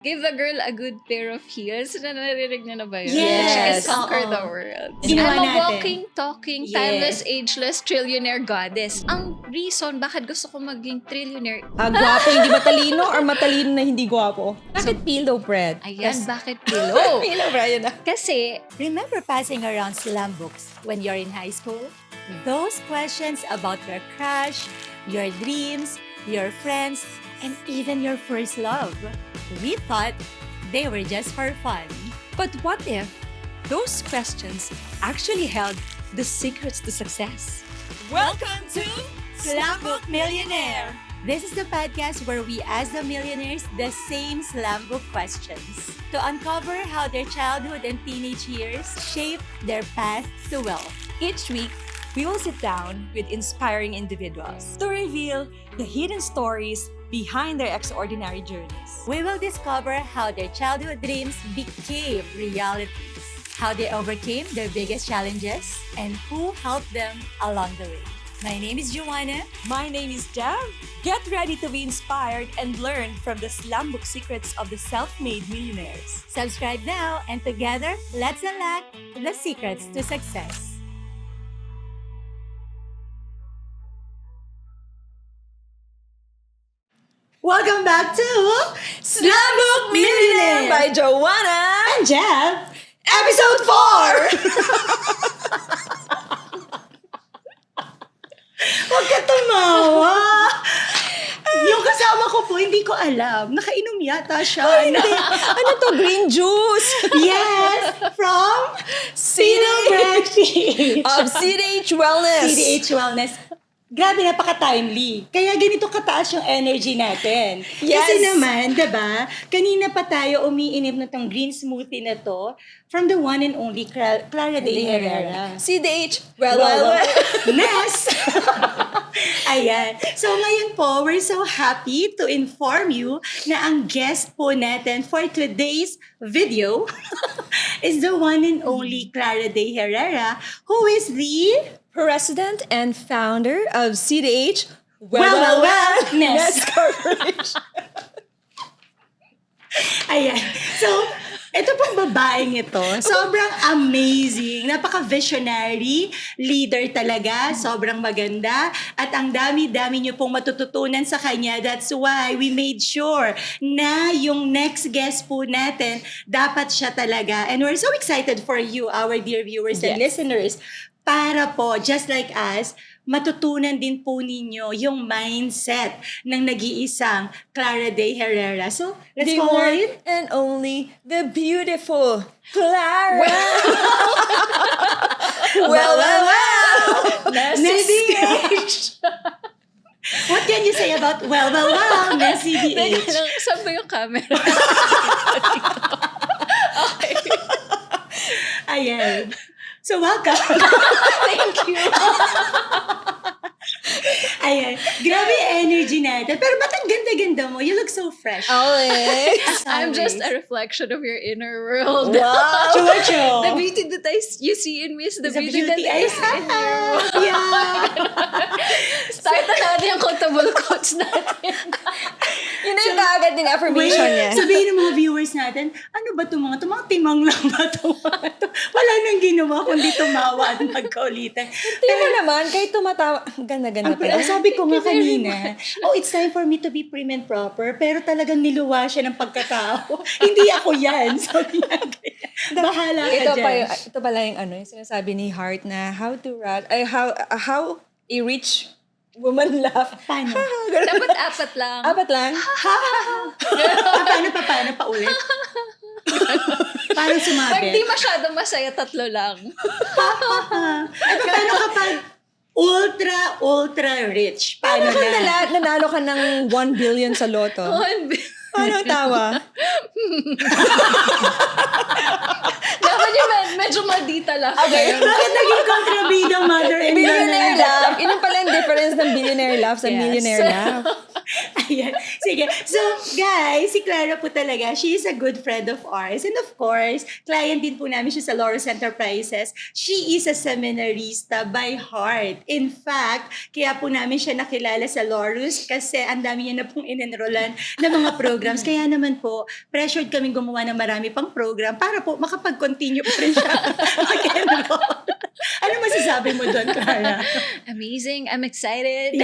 Give a girl a good pair of heels. Naririnig niyo na ba yun? Yes, She can conquer oo. the world. Ginawa I'm a natin. walking, talking, Yes. timeless, ageless, trillionaire goddess. Ang reason bakit gusto ko maging trillionaire, Gwapo hindi matalino or matalino na hindi gwapo? Bakit pillow bread? ayan, bakit pillow? Pillow bread yun na. Kasi, Remember passing around slam books when you're in high school? Those questions about your crush, your dreams, your friends, and even your first love. We thought they were just for fun. But what if those questions actually held the secrets to success? Welcome to Slam Book Millionaire! This is the podcast where we ask the millionaires the same slam book questions to uncover how their childhood and teenage years shaped their path to wealth. Each week, we will sit down with inspiring individuals to reveal the hidden stories behind their extraordinary journeys. We will discover how their childhood dreams became realities, how they overcame their biggest challenges, and who helped them along the way. My name is Joanna. My name is Dev. Get ready to be inspired and learn from the slam book secrets of the self-made millionaires. Subscribe now, and together, let's unlock the secrets to success. Welcome back to Slam Book Millionaire by Joanna and Jeff. Episode 4! Huwag ka tumawa! Yung kasama ko po, hindi ko alam. Nakainom yata siya. Ano to? Green juice! Yes! From CDH! Of CDH Wellness! CDH Wellness. Grabe, napaka-timely. Kaya ganito kataas yung energy natin. Yes. Kasi naman, diba, kanina pa tayo umiinip na tong green smoothie na to from the one and only Clara de Herrera. CDH Well. Ness! Ayan. So ngayon po, we're so happy to inform you na ang guest po natin for today's video is the one and only Clara de Herrera, who is the President and founder of CDH Wellness Corporation. Ayan. So, ito pong babaeng ito, sobrang amazing, napaka-visionary, leader talaga, sobrang maganda, at ang dami-dami niyo pong matututunan sa kanya. That's why we made sure na yung next guest po natin, dapat siya talaga. And we're so excited for you, our dear viewers and listeners, para po, just like us, matutunan din po ninyo yung mindset ng nag-iisang Clara de Herrera. So, let's The go one right. and only the beautiful Clara. Well. Nessie BH. What can you say about Nessie BH? saan ba yung camera? Okay. Ayan. So, welcome. Thank you. Ayan. Grabe yung energy natin. Pero ba't ang ganda-ganda mo? You look so fresh. Always. I'm just a reflection of your inner world. Wow. Jojo. The beauty that you see in me is the The beauty that beauty I is in you. have. Yeah. Start na natin yung quotable quotes natin. Yun na yung kaagad ng affirmation niya. Sabihin ng mga viewers natin, ano ba itong mga timang lang ba ito? Wala nang ginawa kundi tumawa at magkaulitan. Tingnan mo naman, kahit tumatawa, ganda-ganda Pero pala. sabi ko nga kanina, it's time for me to be prim and proper, pero talagang niluwa siya ng pagkatao. Hindi ako yan. Sabi niya ganyan. Bahala ka dyan. Ito pala yung yung sinasabi ni Hart na how a rich woman laugh. Paano? Dapat apat lang. Apat lang. Paano? Paulit? Paano Pag di sumabi? masyado masaya, tatlo lang. Paano kapag ultra rich? Paano Paano kung na? nanalo ka ng 1 billion sa loto? Paano ang tawa? Dapat yung medyo madita lang. Okay. Bakit naging kontrabidang mother-in-law Billionaire na? laugh. Yun pala yung difference ng billionaire laugh sa Yes. millionaire laugh. Ayan. Si Sige. So, guys, si Clara po talaga, she is a good friend of ours. And of course, client din po namin siya sa Laurus Enterprises. She is a seminarista by heart. In fact, kaya po namin siya nakilala sa Laurus kasi ang dami niya na pong inenrollan na mga programs. Kaya naman po, pressured kaming gumawa ng marami pang program para po makapag-continue pa rin siya mag-enroll. Ano masasabi mo doon, Clara? Amazing. I'm excited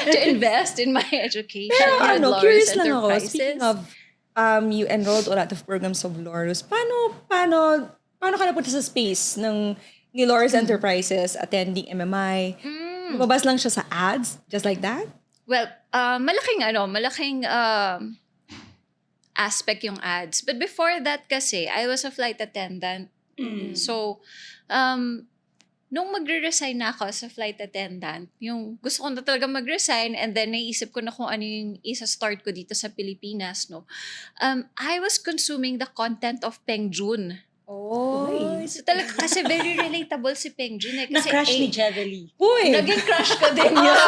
to invest in my education Pero at ano, Laurus curious lang ako, Enterprises. speaking of, you enrolled a lot of programs of Laurus, paano ka napunta sa space ni Laurus Enterprises attending MMI? Lumabas lang siya sa ads, just like that? Well, malaking aspect yung ads. But before that kasi, I was a flight attendant. So, nung magre-resign na ako sa flight attendant, yung gusto ko na talaga mag-resign and then naisip ko na kung ano yung isa-start ko dito sa Pilipinas, no? I was consuming the content of Peng Joon. Oh. So talaga kasi very relatable si Peng Joon eh. Kasi Na-crush ni Jevely. Uy! naging crush ko din yun.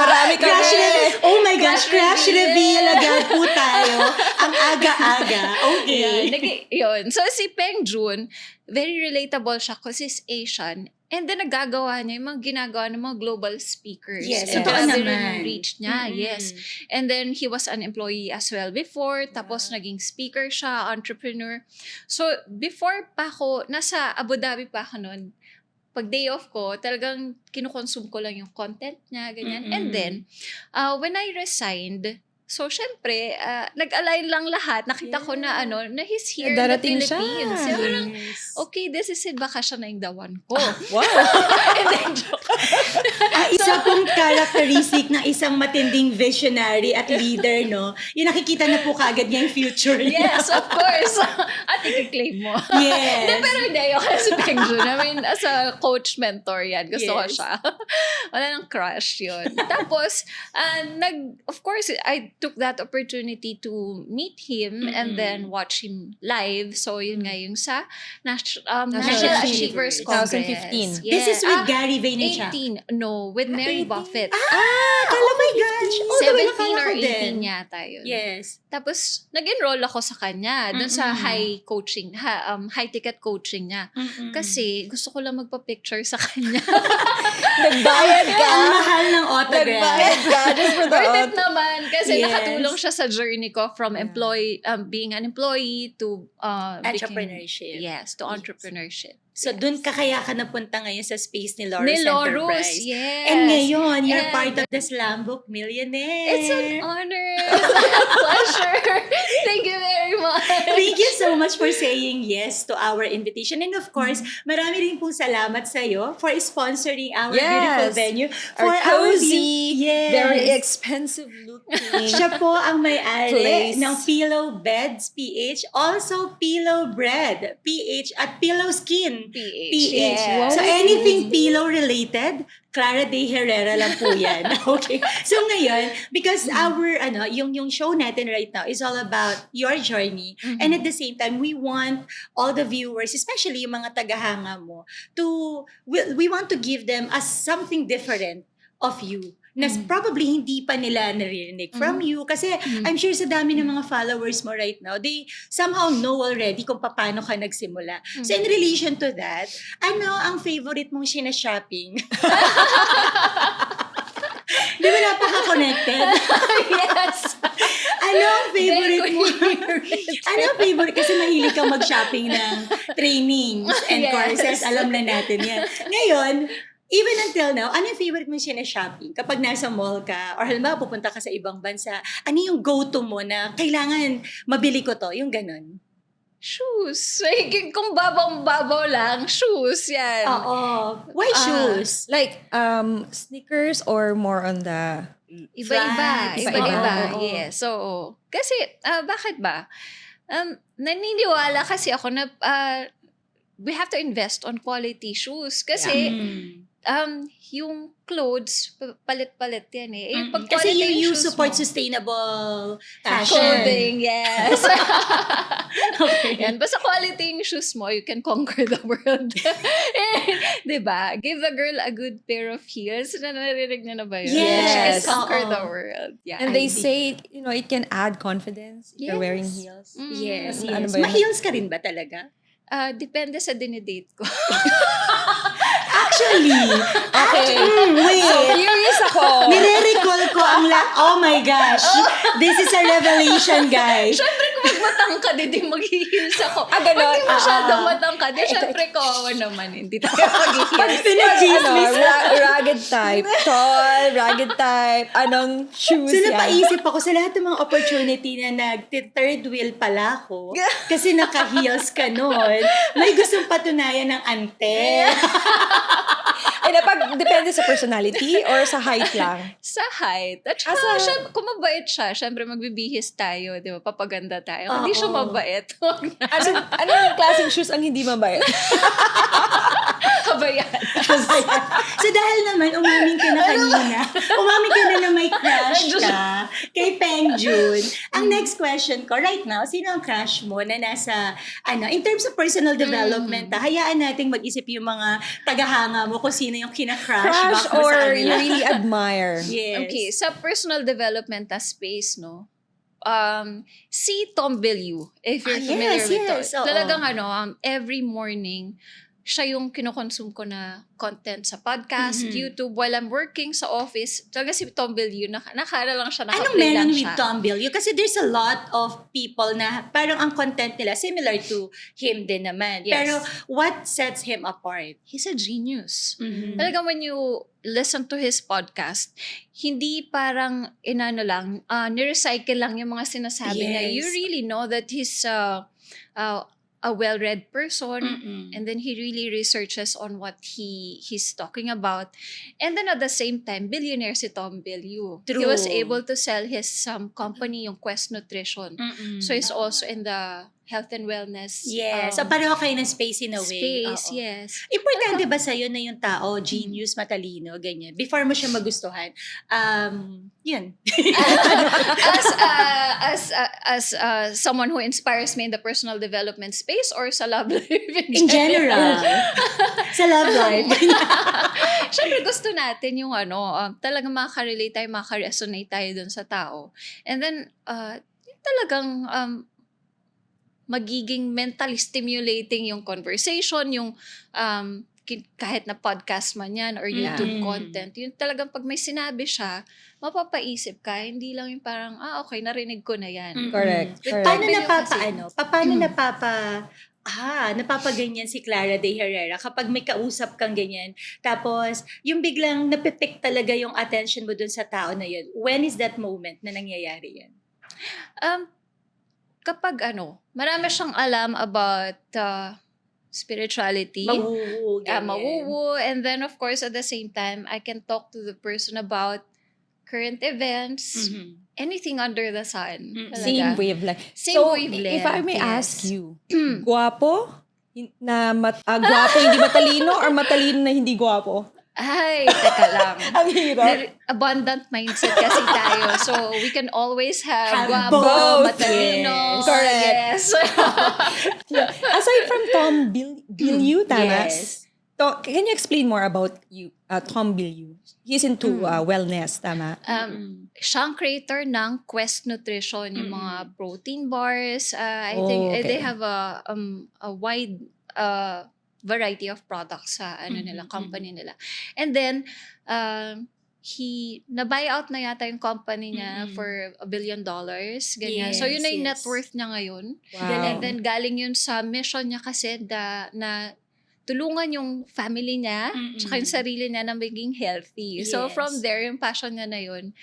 Marami kami. Crush reveal. Oh my gosh, Crush crush reveal reveal. agad po tayo. Ang aga-aga. Okay. Yun. So si Peng Joon, very relatable siya kasi is Asian. And then nagagawa niya yung mga ginagawa ng mga global speakers. Yes, And totoo grabe rin naman. yung reach niya, yes. And then he was an employee as well before. Tapos naging speaker siya, entrepreneur. So before pa ako, nasa Abu Dhabi pa ako noon. Pag day off ko, talagang kinukonsume ko lang yung content niya, ganyan. And then, when I resigned, so, syempre, nag-align lang lahat. Nakita ko na na he's here in the Darating siya. Philippines. So, parang, okay, this is it. Baka siya na yung the one ko. Wow! And then, joke. Isa pong characteristic ng isang matinding visionary at leader, no? Yung nakikita na po kaagad niya yung future niya. Yes, of course. At i-claim mo. Yes. Hindi, pero hindi. Ayoko na si Peng Joon. I mean, as a coach mentor yan. Gusto ko Yes. siya. Wala nang crush yun. Tapos, of course, I took that opportunity to meet him and then watch him live. So, yun nga yung sa National Achievers Congress. 2015. This is with Gary Vaynerchuk. 18. No, with Mary Buffett. Oh my gosh. Oh, 17 or ko din. 18 yata yun. Yes. Tapos, nag-enroll ako sa kanya dun sa high ticket coaching niya. Kasi, gusto ko lang magpa-picture sa kanya. Nagbayad ka! Ang mahal ng autograph. Nagbayad ka just for the Worth it naman. Kasi Yes. nakatulong siya sa journey ko from being an employee to Entrepreneurship. Yes, to entrepreneurship. So, dun ka kaya ka napunta ngayon sa space ni Laurus Ni Laurus, Enterprise. yes. And ngayon, you're Yes. part of the Slam Book Millionaire. It's an honor. It's a pleasure. Thank you very much. Thank you so much for saying yes to our invitation. And of course, marami rin pong salamat sa iyo for sponsoring our beautiful venue. For Our cozy, yes. very expensive looking. Siya po ang may-ari Place. ng Pillow Beds PH, also Pillow Bread PH at Pillow Skin PH. PH. Yes. So anything pillow related, Clara de Herrera lang po yan. Okay. So ngayon, because our yung show natin right now is all about your journey, and at the same time we want all the viewers, especially yung mga tagahanga mo, we want to give them as something different of you na probably hindi pa nila naririnig from you. Kasi I'm sure sa dami ng mga followers mo right now, they somehow know already kung paano ka nagsimula. So in relation to that, ano ang favorite mong sinashopping? Di ba napaka-connected? Yes. Ano ang favorite mo? Very Ano ang favorite? Kasi mahilig kang mag-shopping ng trainings and Yes. courses. Alam na natin yan. Ngayon, even until now, ano yung favorite mo shopping? Kapag nasa mall ka, or halimbawa pupunta ka sa ibang bansa, ano yung go-to mo na kailangan mabili ko to? Yung ganun. Shoes. Like, kung babaw lang, shoes. Yan. Oo. Why shoes? Like, sneakers or more on the... Iba-iba. Flats. Iba-iba. Oo. Yes. So, kasi, bakit ba? Naniniwala kasi ako na we have to invest on quality shoes. Kasi, Yung clothes, palit-palit yan eh. Yung pag Kasi quality you shoes support mo, sustainable fashion. clothing, yes. Okay. Yan. Basta quality yung shoes mo, you can conquer the world. Diba? Give the girl a good pair of heels. Narinig niyo na ba yun? Yes. She can conquer Oo. the world. Yeah. And they say, it can add confidence if you're wearing Yes. heels. Yes, Ano yes. ba yun? Ma-heels ka rin ba talaga? Depende sa dinidate ko. Actually, Okay. wait. So, curious ako. Nire-recall ko ang oh my gosh. This is a revelation, guys. Siyempre, kung magmatangkad, hindi mag-heels ako. Ganon. Pag di masyadong matangkad, siyempre, kawawa naman. Hindi tayo mag-heels. Pinag-chismis na. Ragged type. Tall, ragged type. Anong shoes So, yan? napaisip ako sa lahat ng mga opportunity na nag-third wheel pala ako. Kasi naka-heels ka nun. May gustong patunayan ng ante. Depende sa personality or sa height lang? Sa height. At saka, syempre, kung mabait siya, syempre magbibihis tayo, di ba? Papaganda tayo. Kung hindi siya Oo. mabait, Anong klaseng shoes ang hindi mabait? kabayan. So, dahil naman, umamin ka na kanina. Umamin ka na may crush ka kay Peng Jun. Ang next question ko, right now, sino ang crush mo na nasa, in terms of personal development, hayaan nating mag-isip yung mga tagahanga mo kung sino yung kina-crush. Crush back mo sa or kanila. you really admire? Yes. Okay, sa personal development space, no? Si Tom Bilyeu, if you're familiar yes, with yes, oo. Talagang every morning, siya yung kinokonsume ko na content sa podcast, YouTube, while I'm working sa office. Talaga si Tom Bilyeu, nakara lang siya, Anong nakaplay lang meron siya. with Tom Bilyeu? Kasi there's a lot of people na parang ang content nila similar to him din naman. Yes. Pero what sets him apart? He's a genius. Mhm. Talagang when you listen to his podcast, hindi parang lang, nirecycle lang yung mga sinasabi niya. You Yes. really know that he's a well-read person. Mm-mm. And then he really researches on what he's talking about. And then at the same time, billionaire si Tom Bilyeu. He True. was able to sell his company, yung Quest Nutrition. Mm-mm. So he's also in the health and wellness Yes. So pareho kayo ng space in a way. space. Oo. Yes. Importante ba sa'yo na yung tao, genius, matalino, ganyan? Before mo siya magustuhan, yun. as someone who inspires me in the personal development space or sa love life In general. Sa love life. Siyempre gusto natin yung talagang makaka-relate tayo, makaka-resonate tayo dun sa tao. And then, yung talagang magiging mentally stimulating yung conversation, yung kahit na podcast man yan or YouTube Yeah. content. Yung talagang pag may sinabi siya, mapapaisip ka, hindi lang yung parang, okay, narinig ko na yan. Mm. Correct. With Paano Tom Bilyeu paano kasi- napapaganyan si Clara de Herrera kapag may kausap kang ganyan. Tapos, yung biglang napipick talaga yung attention mo dun sa tao na yun. When is that moment na nangyayari yan? Kapag marami siyang alam about spirituality. Mawuwu, ganyan. Mawuwu. And then, of course, at the same time, I can talk to the person about current events, Mhm. anything under the sun. Mm. Talaga. Same wavelength. Same So, wavelength, if I may yes. ask you, guwapo? Guwapo hindi matalino or matalino na hindi guwapo? Ay, teka lang. Ang hirap. Abundant mindset kasi tayo. So, we can always have Have guwapo, both. matalino. Yes. Correct. Yes. Aside from Tom Bilyeu, tama? Yes. Can you explain more about Tom Bilyeu? He's into wellness, tama? Siya ang creator ng Quest Nutrition, yung mga protein bars. I Oh, think okay. they have a wide variety of products sa nila, company nila. And then, na-buy out na yata yung company niya for $1 billion. Ganyan. So, yun na yung net Yes. worth niya ngayon. Wow. And then, galing yun sa mission niya kasi na tulungan yung family niya, tsaka yung sarili niya na maging healthy. So, Yes. from there, yung passion niya na yun,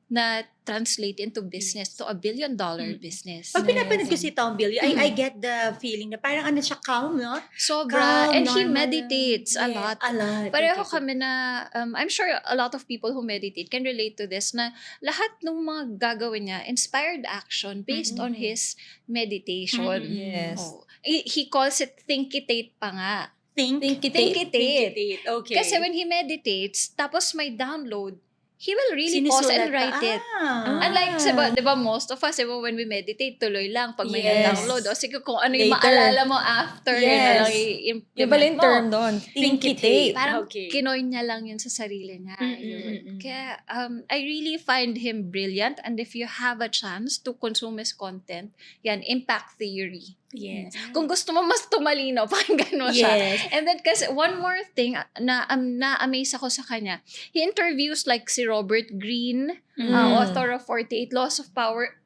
na-translate into business, to $1 billion business. Pag pinapanood ko si Tom Bilyeu, I get the feeling na parang siya calm, no? Sobra. Calm, And he normal. meditates a Yes, lot. A lot. Pareho Okay. kami na, I'm sure a lot of people who meditate can relate to this, na lahat ng mga gagawin niya, inspired action based on his meditation. Yes. Oh. He calls it thinkitate pa nga. Thinkitate. Thinkitate. Okay. Kasi when he meditates, tapos may download, he will really pause and write it. Unlike, diba, most of us, when we meditate, tuloy lang. Pag may Yes. download, o sige, kung ano yung Later. maalala mo after, yun na lang Yes. i-implement Yung pala yung mo. term doon. Thinkitate. Parang Okay. kinoy niya lang yun sa sarili niya. Yun. Mm-mm. Kaya I really find him brilliant, and if you have a chance to consume his content, yan, impact theory. Yes. Kung gusto mo mas tumalino, pakinggan mo siya. Yes. And then, kasi one more thing na-amaze ako sa kanya, he interviews like si Robert Greene, author of 48 Laws of Power.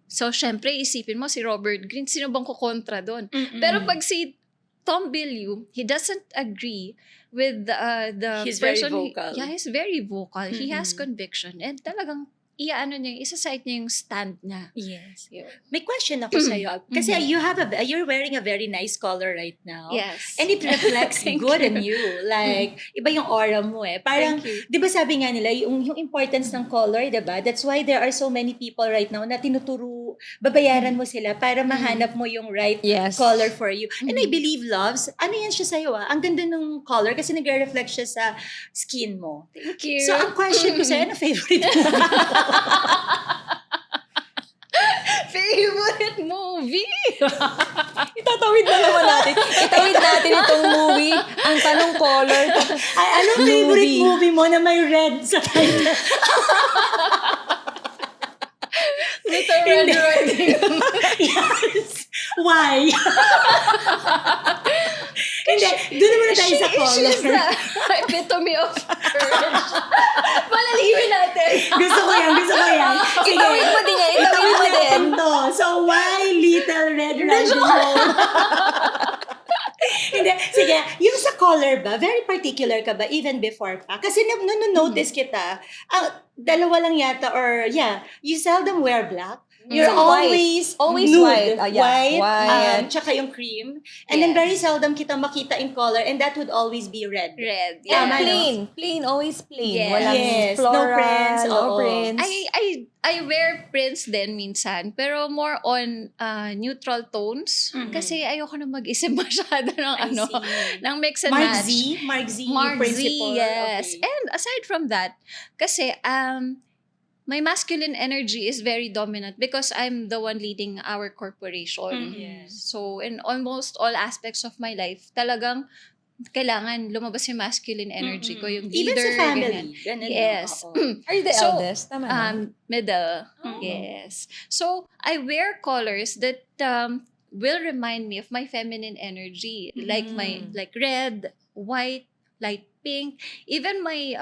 So, syempre, isipin mo si Robert Greene, sino bang kukontra doon? Pero pag si Tom Bilyeu, he doesn't agree with the He's very person. vocal. Yeah, he's very vocal. He has conviction. And talagang, isa-cite niya yung stand niya. Yes. Yun. May question ako sa'yo. Kasi you're wearing a very nice color right now. Yes. And it reflects Thank good you. on you. Like, iba yung aura mo eh. Parang, Thank you. di ba sabi nga nila, yung importance ng color, di ba? That's why there are so many people right now na babayaran mo sila para mahanap mo yung right Yes. color for you. And I believe, Loves, ano yan siya sa'yo Ang ganda ng color kasi nagre-reflect siya sa skin mo. Thank you. So, ang question ko sa'yo, ano favorite mo? Favorite movie? Itatawid na naman natin. Itawid natin itong movie. Ang tanong color. Ay, anong favorite movie mo na may red sa title? Little Red Riding. Yes. Why? Hindi, doon naman tayo sa color. She's the epitome of courage. Palalihim natin. Gusto ko yan. Sige. Itawid mo din yan. Itawid mo din. to. So, why Little Red Riding Hood? Hindi. Sige, yung sa color ba, very particular ka ba even before pa? Kasi notice kita, dalawa lang yata or you seldom wear black. You're So, white. always Always nude. white. Yeah, white. Tsaka yung cream. And then very seldom kita makita in color and that would always be red. Red. And Yeah. plain. Always plain. Yes. Walang Yes, no floral, prints, no oo. prints. I wear prints din minsan, pero more on neutral tones. Kasi ayoko na mag-isip masyado ng ng mix and Mark match. Mark Z principle. Yes. Okay. And aside from that, kasi my masculine energy is very dominant because I'm the one leading our corporation. Yes. So, in almost all aspects of my life, talagang kailangan lumabas yung masculine energy ko, yung Even leader. sa family. ganyan. Ganun, Yes. oo. Are you the So, eldest? Tama na. Middle. Oh. Yes. So, I wear colors that will remind me of my feminine energy. Like red, white, light pink, even my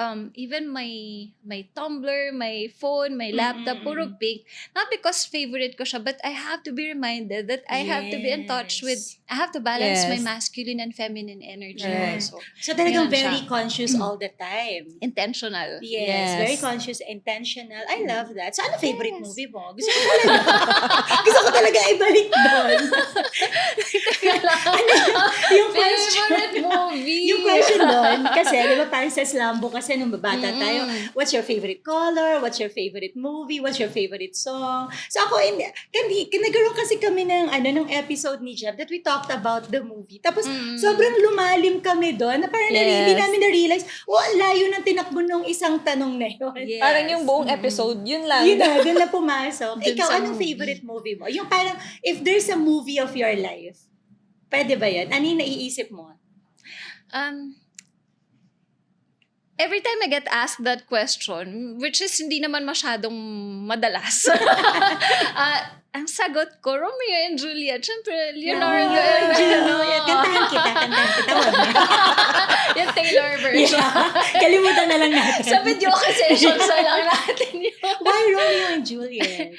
tumbler, my phone, my laptop, puro pink. Not because favorite ko siya, but I have to be reminded that I have to be in touch with, I have to balance my Yes. masculine and feminine energy. Right. Also. So talagang Yan very siya. conscious all the time. Intentional. Yes, Yes. very conscious, intentional. I love that. So ano favorite movie mo? Gusto ko talaga. Gusto ko talaga ibalik doon. Yung question. Favorite movie! Yung question doon, kasi di ba parang sa Slambo kasi nung babata tayo, what's your favorite color? What's your favorite movie? What's your favorite song? So ako, nagkaroon kasi kami ng episode ni Jeff that we talked about the movie. Tapos sobrang lumalim kami doon na parang hindi namin na-realize, ang layo ng tinakbo nung isang tanong na yun. Yes. Parang yung buong episode, yun lang. Yun na, doon na pumasok. Dun Ikaw, sa anong movie. favorite movie mo? Yung parang, if there's a movie of your life, pwede ba yan? Ano yung naiisip mo? Every time I get asked that question, which is hindi naman masyadong madalas, ang sagot ko, Romeo and Juliet. Siyempre, Leonardo and Juliet. Kantahan kita. Wag na. yung Taylor version. Kalimutan na lang natin. Sa video sessions na lang natin yun. Why Romeo and Juliet?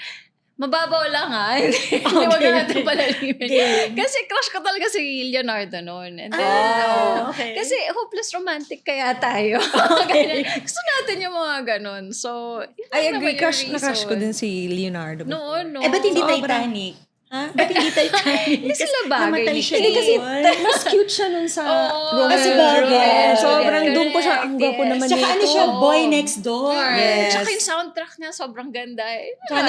Mababaw lang Hindi wag na natin palalimin. Game. Kasi crush ko talaga si Leonardo noon. And then, Okay. kasi hopeless romantic kaya tayo. Okay. Ganyan. Gusto natin yung mga ganon. So, yun I lang agree. naman yung Na-crush ko reason. din si Leonardo. No. Eh, ba't hindi Sobra. Titanic? Ha? Ba't hindi Titanic? Hindi sila bagay Namatay ni siya. Hindi kasi doon. mas cute siya nun sa Oo, Romeo kasi and bagay. Juliet. Sobrang Correct. doon ko siya, ang gwapo Yes. naman Tsaka ano nito. siya, Oo. boy next door. Yes. Tsaka yung soundtrack niya sobrang ganda eh. Tsaka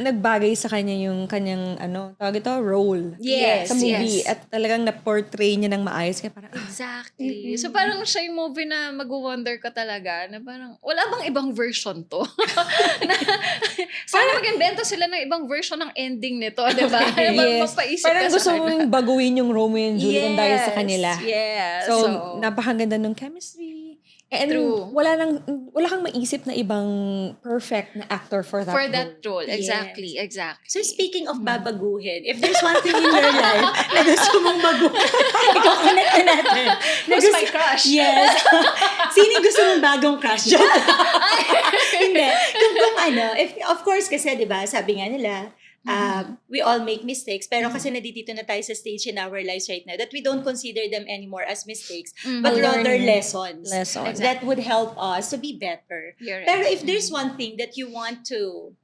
nagbagay sa kanya yung kanyang, tawag ito, role. Yes, Sa movie. yes. At talagang na-portray niya ng maayos. Kaya parang, Exactly. So parang siya yung movie na mag-wonder ka talaga na parang wala bang ibang version to? Sana mag-invento sila ng ibang version ng ending nito, di ba? yes. Mapaisip Parang ka gusto sa mong baguhin yung Romeo and Juliet dahil sa kanila. Yes. So, napakaganda ng chemistry. And True. wala kang maisip na ibang perfect na actor for that for role. that role. Yes. Exactly. Exactly. So speaking of babaguhin, if there's one thing in your life na gusto mong baguhin, i-connect na natin. Na Who's gusto- my crush? Yes. Sino yung gusto mong bagong crush? Joke. Hindi. Kung if, of course, kasi, di ba, sabi nga nila, we all make mistakes, pero kasi nandito na tayo sa stage in our lives right now that we don't consider them anymore as mistakes, but rather Learning. lessons. Lessons. That would help us to be better. You're right. Pero if there's one thing that you want to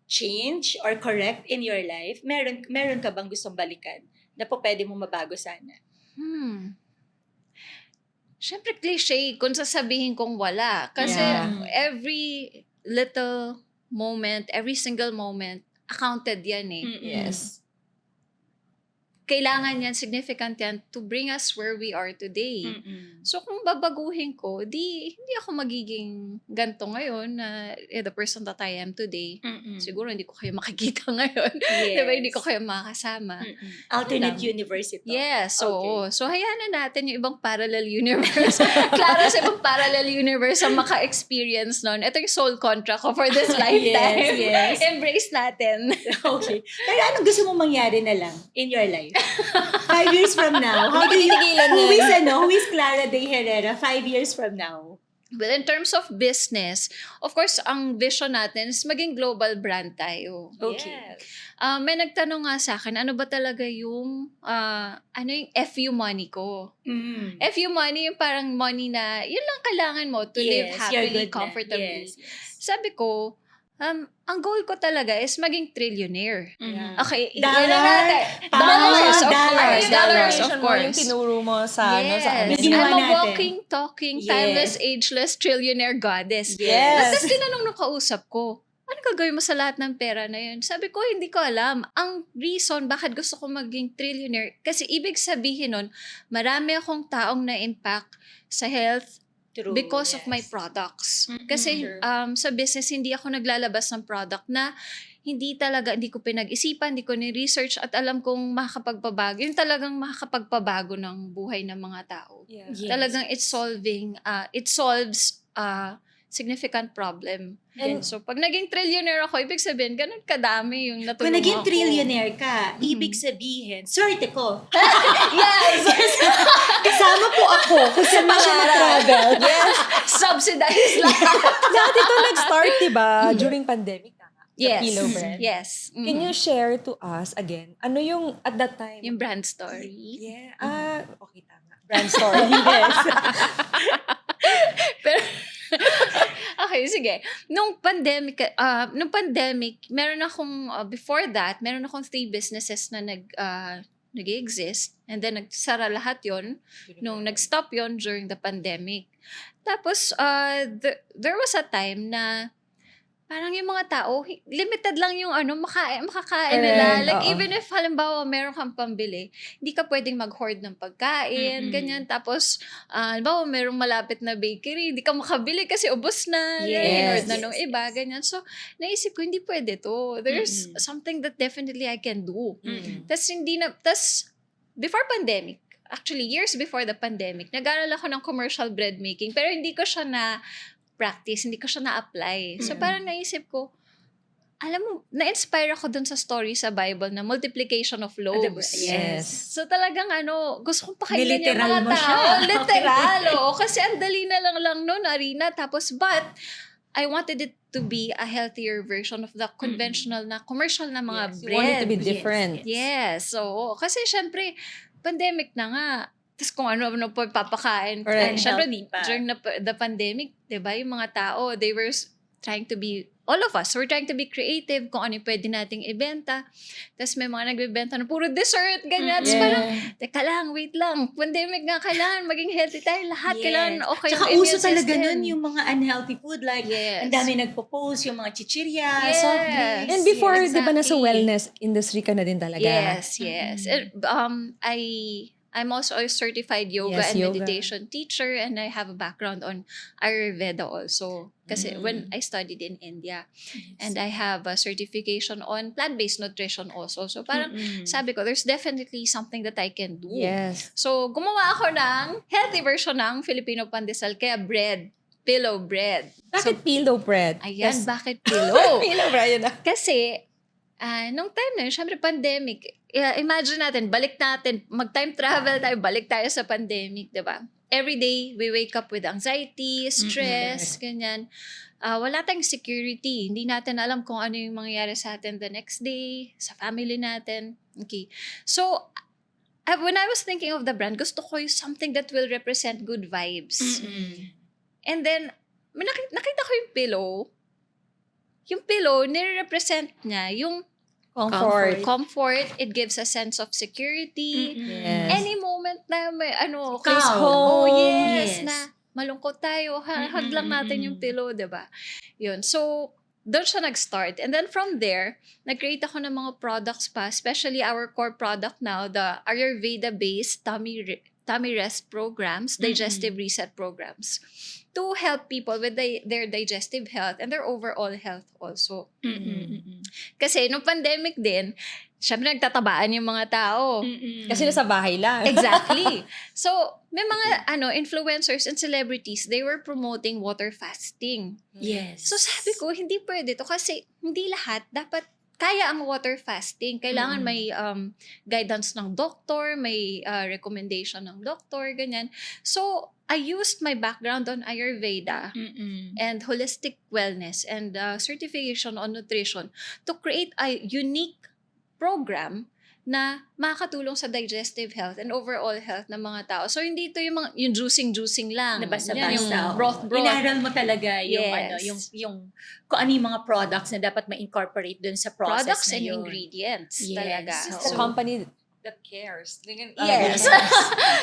change or correct in your life, meron ka bang gustong balikan na po pwede mo mabago sana? Siyempre cliche kung sasabihin kong wala. Kasi Yeah. every little moment, every single moment, accounted yan eh. Yes. Kailangan yan, significant yan to bring us where we are today. So kung babaguhin ko, hindi ako magiging ganto ngayon na the person that I am today. Siguro hindi ko kayo makikita ngayon. Yes. Diba? Hindi ko kayo makakasama. Alternate Lang. universe ito. Yes, so Okay. so hayaan na natin yung ibang parallel universe. Klaro sa ibang parallel universe ang maka-experience nun. Ito yung soul contract ko for this lifetime. yes. Embrace natin. Okay. Pero anong gusto mong mangyari na lang in your life? 5 years from now, how do you, who is Clara Day Herrera 5 years from now? Well, in terms of business, of course, ang vision natin is maging global brand tayo. Okay. May nagtanong nga sa akin, ano ba talaga yung, yung FU money ko? FU money, yung parang money na, yun lang kailangan mo to live Yes, you're happily, good na. comfortably. Yes. Sabi ko, ang goal ko talaga is maging trillionaire. Mhm. Okay, Dollar, ilan natin? pound, Dollars, of dollars, course. Dollars, of Yung course. tinuro mo sa, Yes. sa amin. Ginawa I'm a natin. walking, talking, Yes. timeless, ageless, trillionaire goddess. Yes. Tapos tinanong nung kausap ko, ano gagawin mo sa lahat ng pera na yun? Sabi ko, hindi ko alam. Ang reason bakit gusto ko maging trillionaire, kasi ibig sabihin nun, marami akong taong na-impact sa health, True. because of my products. Kasi Sure. sa business, hindi ako naglalabas ng product na hindi ko pinag-isipan, hindi ko ni-research at alam kong makakapagpabago. Yung talagang makakapagpabago ng buhay ng mga tao. Yeah. Yes. Talagang it solves significant problem. And- So, pag naging trillionaire ako, ibig sabihin, ganun kadami yung natulungan Kung naging ako. trillionaire ka, ibig sabihin, swerte ko. Yes! Kasama po ako kung saan man siya mag-travel. Yes! Subsidized lahat. Dati to nag-start, diba? During pandemic. Tama? Sa Yes. Kilo brand. Yes. Can you share to us again, ano yung at that time? Yung brand story. Yeah. Okay, tama. Brand story. Yes. Pero, okay, sige. Nung pandemic, meron akong, before that, meron akong 3 businesses na nag-exist. And then, nagsara lahat yon nung nag-stop yon during the pandemic. Tapos, there was a time na parang yung mga tao, limited lang yung makakain nila. Correct, Like, oo. even if halimbawa meron kang pambili, hindi ka pwedeng mag-hoard ng pagkain, ganyan. Tapos, halimbawa merong malapit na bakery, hindi ka makabili kasi ubos na. Yes, Hoard na nung iba, ganyan. So, naisip ko, hindi pwede to. There's something that definitely I can do. Tas, before pandemic, actually, years before the pandemic, nag-aral ako ng commercial bread making, pero hindi ko siya practice, hindi ko siya na-apply. So parang naisip ko, alam mo, na-inspire ako dun sa story sa Bible na multiplication of loaves. Yes. So talagang gusto kong pakainin yung Niliteral mga mo tao. siya. Literal, kasi ang dali na lang nun, Arina. Tapos, but, I wanted it to be a healthier version of the conventional na commercial na mga Yes, you bread. want it to be different. Yes. So, kasi syempre, pandemic na nga. Tapos kung ano po papakain. Correct. And syempre, Healthy pa. during the pandemic, di ba, yung mga tao, they were trying to be, all of us, we're trying to be creative kung ano yung pwede nating ibenta. Tapos may mga nagbibenta na puro dessert, ganyan. Tapos parang, teka lang, wait lang. Pandemic nga, kailangan maging healthy tayo. Lahat kailangan okay Tsaka yung uso immune talaga system. nun yung mga unhealthy food. Like, Yes. ang dami nagpo-post, yung mga chichirya, Yes. soft drinks. And before, Yes, di ba nasa exactly. wellness industry ka na din talaga? Yes, yes. And, I'm also a certified yoga Yes, and yoga. meditation teacher, and I have a background on Ayurveda also. Kasi when I studied in India, and I have a certification on plant-based nutrition also. So parang sabi ko, there's definitely something that I can do. Yes. So gumawa ako ng healthy version ng Filipino pandesal, kaya bread, pillow bread. Bakit pillow bread? Ayan, Yes. bakit pillow? Pillow bread yun na. Kasi, nung time na yun, syempre pandemic, imagine natin, mag-time travel tayo, balik tayo sa pandemic, di ba? Every day, we wake up with anxiety, stress, ganyan. Wala tayong security. Hindi natin alam kung ano yung mangyayari sa atin the next day, sa family natin. Okay. So, when I was thinking of the brand, gusto ko yung something that will represent good vibes. And then, nakita ko yung pillow. Yung pillow, nire-represent niya yung comfort. It gives a sense of security. Yes. Any moment na may Calm. oh Yes. yes, na malungkot tayo, hug lang natin yung pillow, 'di ba? Yun. So, doon siya nag-start. And then from there, nag-create ako ng mga products pa, especially our core product now, the Ayurveda-based tummy rest programs, digestive reset programs, to help people with their digestive health and their overall health also. Kasi nung pandemic din, syempre nagtatabaan yung mga tao. Kasi nasa bahay lang. Exactly. So, may mga influencers and celebrities, they were promoting water fasting. Yes. So sabi ko, hindi pwede to kasi hindi lahat dapat kaya ang water fasting. Kailangan may guidance ng doktor, may recommendation ng doktor, ganyan. So, I used my background on Ayurveda and holistic wellness and certification on nutrition to create a unique program na makakatulong sa digestive health and overall health ng mga tao. So, hindi ito yung juicing lang. Na basta-basta. Yan, yung broth. Inaral mo talaga yung Yes. yung kung ano yung mga products na dapat ma-incorporate dun sa process Products na and yun. ingredients Yes. talaga. It's the company that cares. Yes.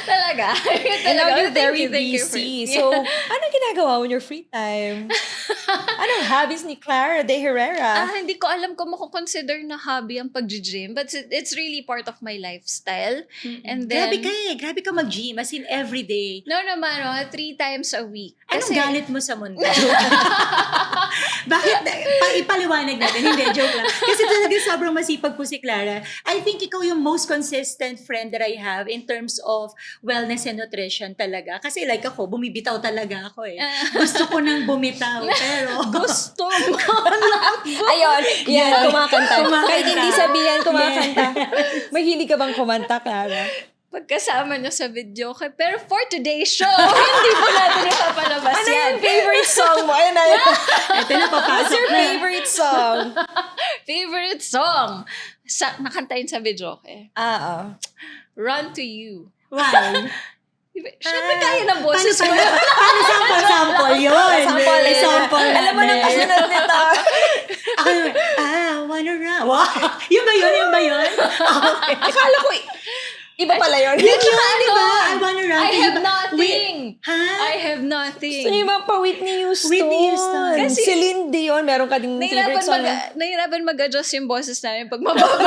Talaga. And now you're Thank very you, thank you for- busy. So, ano ginagawa mo in your free time? Anong hobbies ni Clara de Herrera? Hindi ko alam kung mako-consider na hobby ang pag-gym, but it's really part of my lifestyle. And then, Grabe ka mag-gym, as in every day. no naman, 3 times a week. Anong Kasi, galit mo sa mundo? Bakit? Ipaliwanag natin. Hindi, joke lang. Kasi talaga sobrang masipag po si Clara. I think ikaw yung most consistent friend that I have in terms of wellness and nutrition talaga. Kasi like ako, bumibitaw talaga ako eh. Gusto ko nang bumitaw, pero gusto ko lang. Ayun, yan, kumakanta. Kumakanta. Kahit hindi sabihan, kumakanta. Mahilig ka bang kumanta, Clara? Pagkasama niyo sa video. Okay, pero for today's show, hindi po natin ipapalabas Ano yan. yung favorite song mo? Ayun na yun. ito na What's papasok your na. favorite song? Favorite song? Nakantayin sa video. Okay. Run to You. Why? Siyempre kaya ng boses ko. Paano sample yun? Sample eh. Sample Alam mo nang namin. kasunod nito. Ako, wanna run. Wow. Yun ba yun? Okay. Akala ko, iba pala yun. Yun, di ba? I wanna run. I have nothing. Ha? I have nothing. Gusto niyo ba pa Whitney Houston? Whitney Houston. Kasi- Celine Dion, meron ka ding favorite song. Nahirapan mag-adjust yung boses namin pag mababa.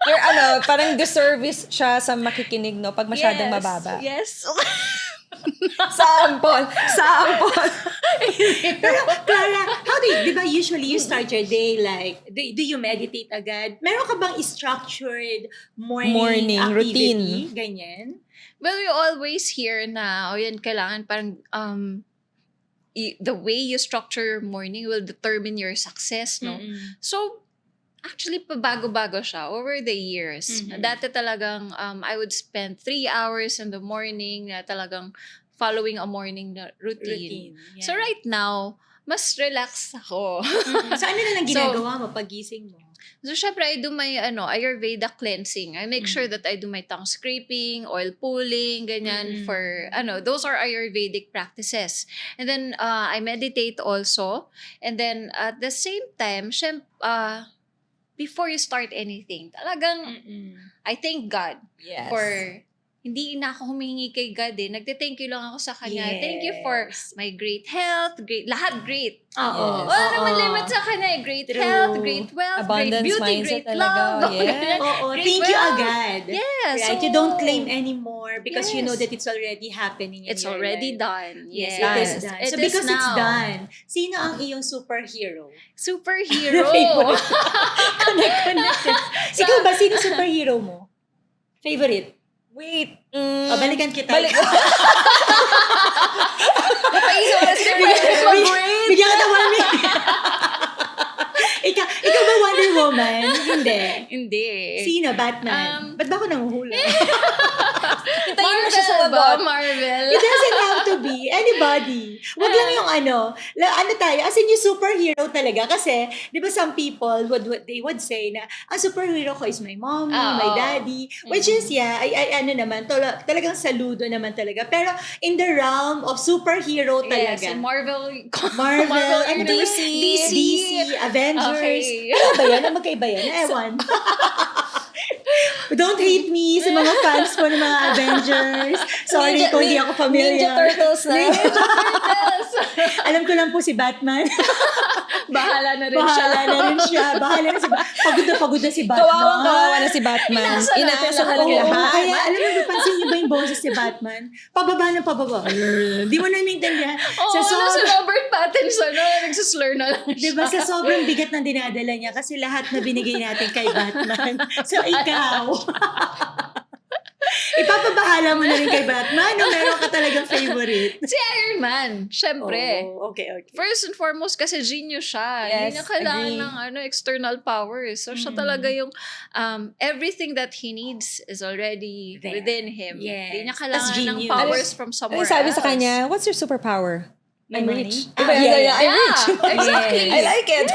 Your parang disservice siya sa makikinig, no? Pag masyadong mababa. Yes. Sample! Pero, Clara, how do you, di ba usually you start your day like, do you meditate agad? Meron ka bang structured morning activity? routine? Ganyan? Well, we always hear na, kailangan parang, the way you structure your morning will determine your success, no? So, actually, pabago-bago siya over the years. Dati talagang, I would spend 3 hours in the morning na talagang following a morning routine. Yeah. So right now, mas relax ako. So, ano na lang ginagawa mo pagising mo? So, syempre, I do my Ayurveda cleansing. I make sure that I do my tongue scraping, oil pulling, ganyan, for, those are Ayurvedic practices. And then, I meditate also. And then, at the same time, before you start anything, talagang, I thank God Yes. for, hindi na ako humingi kay God eh. Nagte-thank you lang ako sa Kanya. Thank you for my great health, lahat great. Oo. Wala naman limit sa Kanya eh. Great health, great wealth, Abundance great beauty, mindset great talaga. love. Yes. Oo, Great thank you wealth. agad. Yes. Right? You don't claim anymore because you know Yes. that it's already happening in It's your already life. done. Yes, Yes. it is done. So It is because it's now. done, sino ang iyong superhero? Superhero. Favorite. Connect. Ikaw ba, sino superhero mo? Favorite? Wait. O, balikan kita. Balik. Napaisip ko kasi Bigyan kita 1 minute. ikaw ba Wonder Woman? Hindi. Hindi. Sino? Batman? Ba't ba ako nanguhula? Hintayin mo siya sa Marvel ba? wagot. Marvel. It doesn't have to be anybody. Wag lang yung ano tayo, as in yung superhero talaga. Kasi, di ba some people, they would say na, ang superhero ko is my mommy, my Oo. daddy. Which is, I ano naman, talagang saludo naman talaga. Pero, in the realm of superhero Yes, talaga. Marvel. Marvel, and ano ba? DC. Avengers. Okay. Ano ba yan? Magkaiba yan? Ewan. Don't hate me sa mga fans po ng mga Avengers. Sorry kung hindi ako familiar. Ninja Turtles na. Alam ko lang po si Batman. Bahala na rin siya. Bahala na si Batman. Pagod na si Batman. Kawawa na si Batman. Inaasa natin Inaasa lahat. ng Oo, lahat. kaya alam mo, napansin niyo ba yung boses si Batman? Pababa ng pababa. Di mo na maintindihan. Oo, si Robert Pattinson, nagsuslur na lang siya. Diba, sa sobrang bigat ng dinadala niya kasi lahat na binigay natin kay Batman. So, ikaw. Ipapabahala mo na rin kay Batman o meron ka talagang favorite? Si Iron Man, syempre. Oh, okay. First and foremost, kasi genius siya. Yes, Hindi niya kailangan agree. ng external powers. So, siya talaga yung everything that he needs is already There. within him. Yes. Hindi niya That's kailangan ng genius. powers from somewhere Ano sabi else. sa kanya, what's your superpower? I'm Money? rich. Ah, Diba? yeah. I'm rich. exactly. I like it.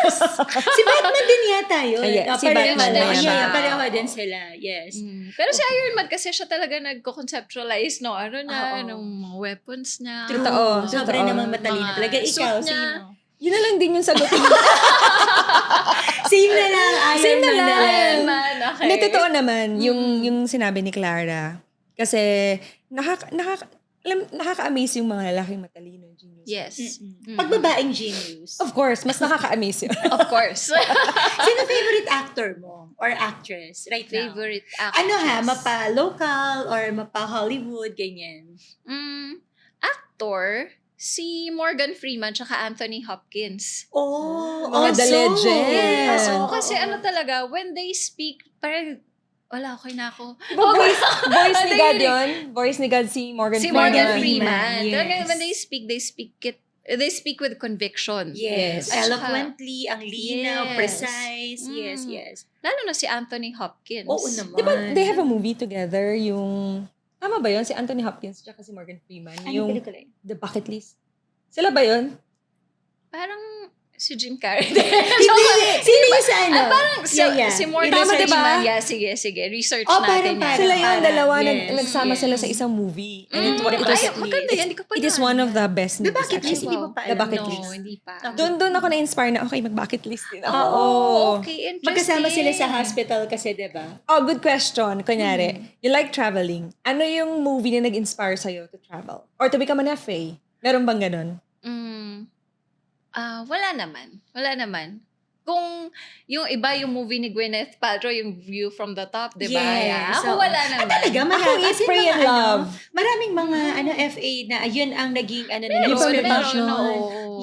Si Batman din yata yun. Yeah, si pareho Batman na. na yan. Yeah, pareho din sila. Yes. Pero si Iron Man kasi siya talaga nagko-conceptualize no ano niya, Oo. ng mga weapons niya. Totoo. Sobra Totoo. namang matalino Mga talaga. Ikaw, suit niya. sino? Yun na lang din yung sagot ko. Same na lang. Same na lang. Iron Man, okay. Hindi, totoo naman, yung sinabi ni Clara. Kasi, nakaka-amaze yung mga lalaking matalino. Genius. Yes. Pagbabaeng genius. Of course, mas nakaka-amaze yun. Of course. Sino favorite actor mo? Or actress right now? Favorite actress. Ano mapa-local or mapa-Hollywood, ganyan? Actor, si Morgan Freeman tsaka Anthony Hopkins. Oh, Mga the legend. Yes. Oo. Kasi ano talaga, when they speak, parang, wala, okay na ako. Voice ni They- God yun. Voice ni God si Morgan Si Freeman. Morgan Freeman, Freeman. yes. Talaga, when they speak with conviction. Yes. At saka- Eloquently, ang linaw, Yes. precise. Mm. Yes, yes. Lalo na si Anthony Hopkins. Oo naman. Diba, they have a movie together, yung... Tama ba yun? Si Anthony Hopkins tsaka si Morgan Freeman. Ano Yung pelikula yun? The Bucket List. Sila ba yun? Parang si Jim Carrey. Sino yung sa ano? Parang si Morgan Tama, diba? Freeman. Yeah, sige. Research Oh, natin parang- yan. Sila yung dalawa na yes. nagsama Yes. sila sa isang movie. And it was, Ay, maganda yan. Hindi ko pa it is one of the best The movies Bucket List, actually. hindi mo pa The alam. Bucket No, List. hindi pa. Doon ako na-inspire na, okay, mag-bucket list din ako. Okay, interesting. Magkasama sila sa hospital kasi, diba? Oh, good question. Kunyari, you like traveling. Ano yung movie na nag-inspire sa'yo to travel? Or to become an FA? Meron bang ganun? Wala naman. Kung yung iba yung movie ni Gwyneth Paltrow, yung View from the Top, di ba? Yes. Ako Oo. wala naman. Talaga, Ako, Eat, Pray, and Love. Maraming mga FA na ayun ang naging nila, Pero, inspiration. no.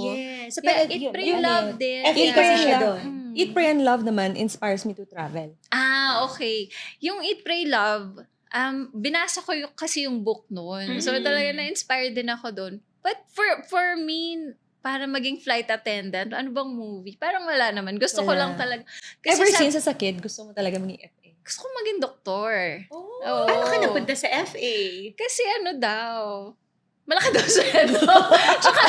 Yes. So, Yeah, parang Eat, yun, Pray, yun, Love yun. din. FA Eat, kasi Pray, siya Love. doon. Eat, Pray, and Love naman inspires me to travel. Okay. Yung Eat, Pray, Love, binasa ko kasi yung book noon. So talaga na-inspire din ako doon. But for me, para maging flight attendant, ano bang movie? Parang wala naman. Gusto ko Wala. lang talaga. Ever since as a kid, gusto mo talaga maging FA? Gusto ko maging doktor. Oh, Oo. paano ka napunta sa FA? Kasi ano daw, malaki daw sweldo. Tsaka,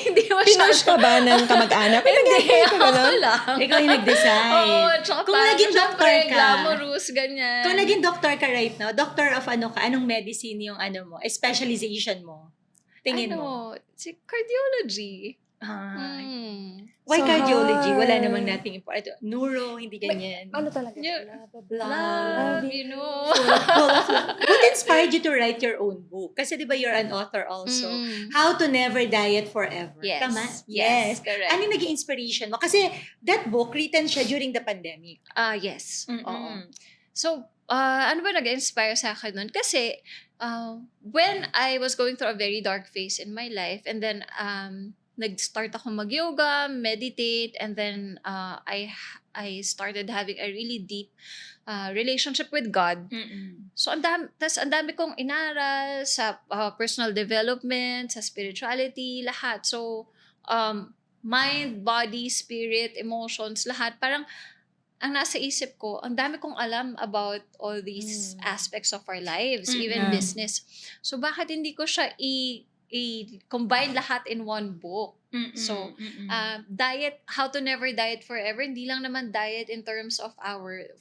hindi Pinush ka ba ng kamag-anak? Hindi, ka ba ako nun? lang. Ikaw yung nag-decide. Oo, tsaka Kung parang naging doctor syempre, ka, glamorous, ganyan. kung naging doctor ka right now, doctor of ano ka, anong medicine yung ano mo, specialization mo? Tingin mo. Si cardiology. Ah, Hmm. why So cardiology? Wala hard. namang nating important. Neuro, hindi ganyan. Ano talaga? Yeah. Love. Love, you know. Full of love. What inspired you to write your own book? Kasi di ba you're an author also. Mm-mm. How to Never Diet Forever. Yes. Tama? Yes, correct. Ano yung naging inspiration mo? Kasi that book, written siya during the pandemic. Yes. Mm-mm. Oo. So, ano ba nag-inspire sa akin nun? Kasi, when I was going through a very dark phase in my life, and then, nag-start ako mag-yoga, meditate, and then, I started having a really deep relationship with God. Mm-mm. So, ang dami kong inaral sa personal development, sa spirituality, lahat. So, mind, body, spirit, emotions, lahat. Parang, ang nasa isip ko, ang dami kong alam about all these aspects of our lives, even Yeah. business. So, bakit hindi ko siya i-combine lahat in one book? Mm-mm. So, Mm-mm. diet, how to never diet forever, hindi lang naman diet in terms of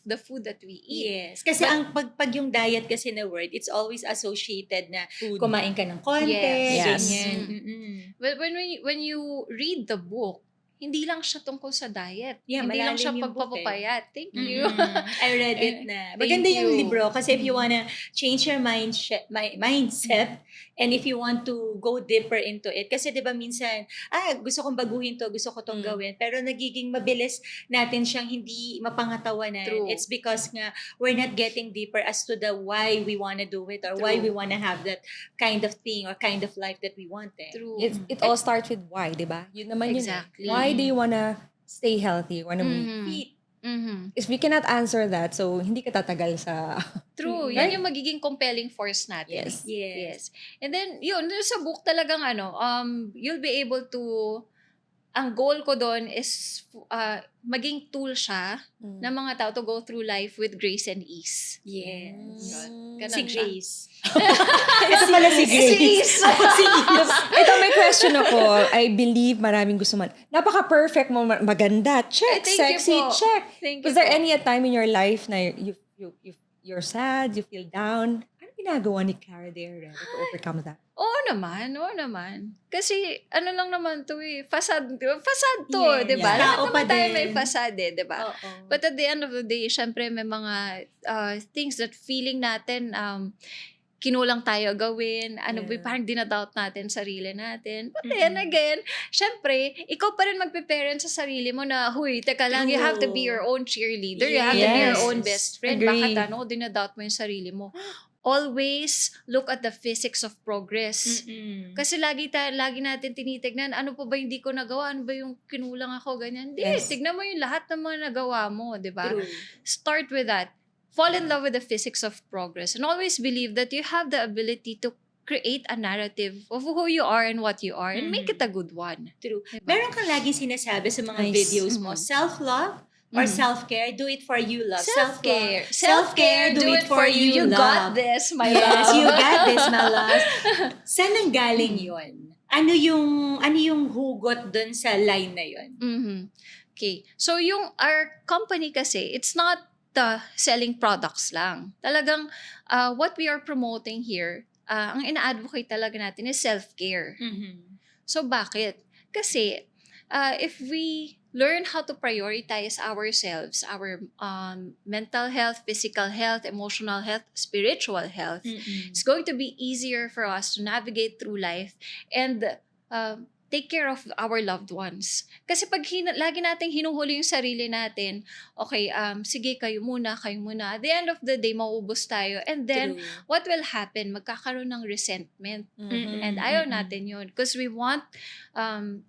the food that we eat. Yes. Kasi ang pag yung diet kasi na word, it's always associated na Food. kumain ka ng konti, Yes. ganyan. Mm. Mm-mm. But when you read the book, hindi lang siya tungkol sa diet. Yeah, hindi lang malalim siya yung book pagpapapayat. Thank you. I read it na. Thank Maganda yung you. libro kasi if you wanna change your mindset and if you want to go deeper into it. Kasi di ba minsan, gusto kong baguhin to, gusto ko tong gawin. Pero nagiging mabilis natin siyang hindi mapangatawanan. True. It's because nga we're not getting deeper as to the why we wanna do it or why True. we wanna have that kind of thing or kind of life that we want. True. It all starts with why, di ba? Yun naman yun. Exactly. Why do you wanna stay healthy? Wanna be Mhm. fit? Mhm. If we cannot answer that, so hindi ka tatagal sa... True. Right? Yan yung magiging compelling force natin. Yes. Yes. And then, yun, dun sa book talagang you'll be able to, ang goal ko doon is maging tool siya ng mga tao to go through life with grace and ease. Yes. Ganon Si siya. Grace. Ito pala si Grace. Si Grace. Ito, may question ako. I believe maraming gusto man. Napaka-perfect mo. Maganda. Check. Ay, thank you Sexy. po. Check. Thank you Was there po. any time in your life na you're sad, you feel down? Ano ginagawa ni Clara de Herrera to overcome that? Oo naman. Kasi, ano lang naman to fasad to, Yes, di ba? yeah. Lahat Tao pa naman tayo din. may fasad di ba? Oo. But at the end of the day, syempre may mga things that feeling natin, kinulang tayo gawin, Yeah. parang dinadoubt natin sarili natin. But then again, syempre, ikaw pa rin magpe-parent sa sarili mo na, huy, teka lang, you have to be your own cheerleader, you have to be your Yes. own best friend. Agree. Bakit dinadoubt mo yung sarili mo? Always look at the physics of progress. Mm-mm. Kasi lagi natin tinitignan, ano pa ba hindi ko nagawa? Ano ba yung kinulang ako? Ganyan. Hindi, Yes. tignan mo yung lahat ng mga nagawa mo, di ba? True. Start with that. Fall in love with the physics of progress. And always believe that you have the ability to create a narrative of who you are and what you are and make it a good one. True. Diba? Meron kang laging sinasabi sa mga Nice. videos mo, self-love or self-care, do it for you, love. Self-care. Self-care, do it for you, You got love. this, my Yes, love. you got this, my love. Saan nanggaling yun? Ano yung hugot dun sa line na yun? Mhm. Okay. So our company kasi, it's not selling products lang. Talagang what we are promoting here, ang ina-advocate talaga natin is self-care. So bakit? Kasi if we learn how to prioritize ourselves, our mental health, physical health, emotional health, spiritual health, it's going to be easier for us to navigate through life and take care of our loved ones. Kasi pag lagi nating hinuhuli yung sarili natin, okay, sige, kayo muna. At the end of the day, mauubos tayo. And then, what will happen? Magkakaroon ng resentment. And ayaw natin yun. Because we want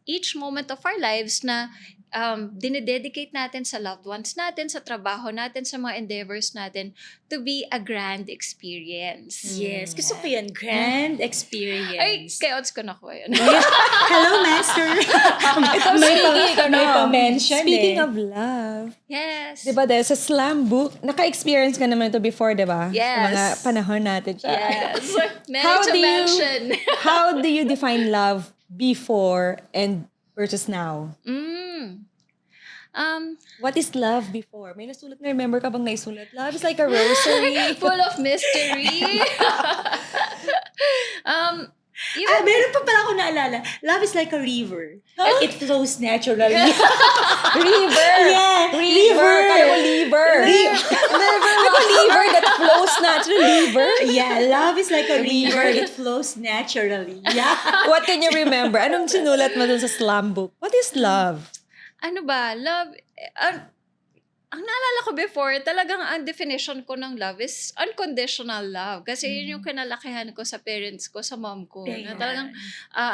each moment of our lives na dinededicate natin sa loved ones natin, sa trabaho natin, sa mga endeavors natin to be a grand experience. Yes. Gusto ko yan. Grand Ay, experience. kaya odds ko na ko yun. Hello, Master. may pa-mention Speaking eh. of love, Yes. di ba dahil sa slam book, naka-experience ka naman ito before, di ba? Yes. Sa mga panahon natin. Yes. Many How to do you- mention. How do you define love before and versus now? What is love before? May nasulat na, remember ka bang naisulat? Love is like a rosary. Full of mystery. Meron pa pala ako naalala. Love is like a river. It flows naturally. River! Yeah, River! Kaya mo liver! Ako liver that flows naturally. Liver? Yeah, love is like a river. It flows naturally. Yeah. What can you remember? Anong sinulat mo dun sa slam book? What is love? Ano ba? Love, ang naalala ko before, talagang ang definition ko ng love is unconditional love. Kasi yun yung kinalakihan ko sa parents ko, sa mom ko. Na talagang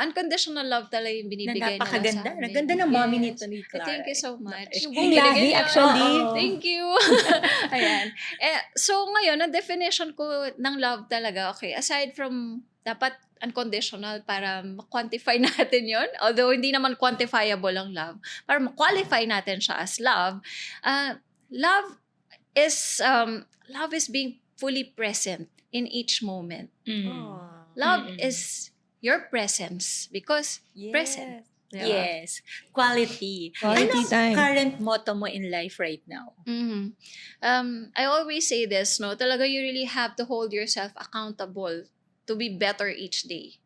unconditional love talaga yung binibigay nila Napakaganda. sa amin. Ang ganda ng mommy Yes. nito ni Clara. Thank you so much. Yung buong lahi, actually. Thank you. Ayan. So ngayon, ang definition ko ng love talaga, okay, aside from dapat unconditional para ma-quantify natin yon, although hindi naman quantifiable ang love, para ma-qualify natin siya as love, love is being fully present in each moment. Love is your presence because present. Diba? Yes. Quality. Quality Anong time. current motto mo in life right now? Mhm. I always say this, no, talaga you really have to hold yourself accountable to be better each day.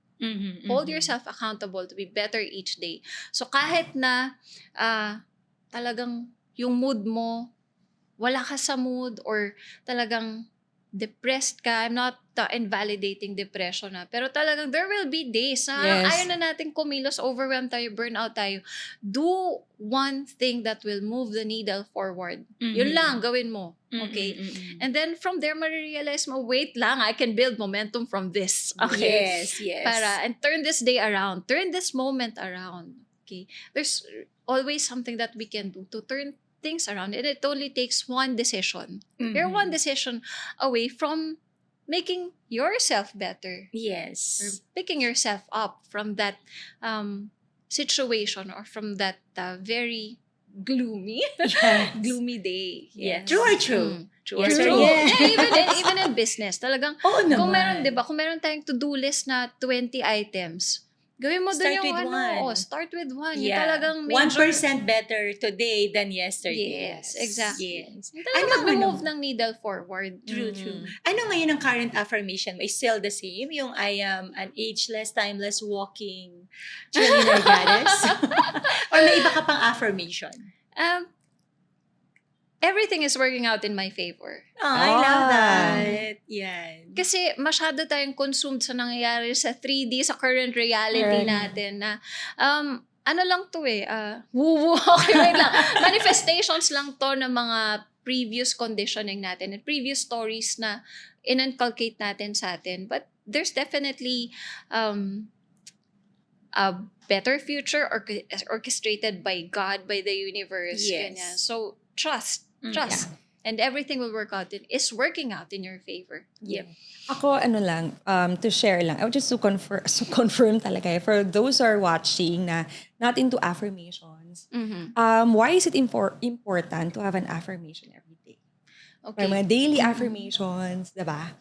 Hold yourself accountable to be better each day. So kahit na talagang yung mood mo, wala ka sa mood or talagang depressed ka, I'm not invalidating depression pero talagang there will be days na Yes. ayaw na natin kumilos, overwhelmed tayo, burnout tayo. Do one thing that will move the needle forward. Yun lang, gawin mo. Okay? And then from there, ma-realize mo, wait lang, I can build momentum from this. Okay? Yes. And turn this day around. Turn this moment around. Okay? There's always something that we can do to turn things around. And it only takes one decision. You're one decision away from making yourself better. Or Yes. picking yourself up from that situation or from that very gloomy day. Yeah. True or true? True. Yes, True. yeah. Even in business, talagang Oo naman. kung meron, 'di ba? Kung meron tayong to-do list na 20 items, gawin mo doon Start yung with one. Start with one. Yung Yeah. talagang 1% better today than yesterday. Yes, exactly. Yes. Yung talagang mag-move ng needle forward. True. Ano ngayon ang current affirmation mo? Is still the same? Yung I am an ageless, timeless, walking trillionaire goddess? Or may iba ka pang affirmation? Everything is working out in my favor. Oh, I love that. Yan. Kasi masyado tayong consumed sa nangyayari sa 3D, sa current reality natin na ano lang to woo-woo, okay, wait lang. Manifestations lang to ng mga previous conditioning natin and previous stories na inculcate natin sa atin. But there's definitely a better future orchestrated by God, by the universe. Yes. Ganyan. So, trust. And everything will work out. Is working out in your favor. Yep. Ako, to share lang. I would just to confirm talaga. For those who are watching na not into affirmations, why is it important to have an affirmation every day? Okay. Or mga daily affirmations, diba?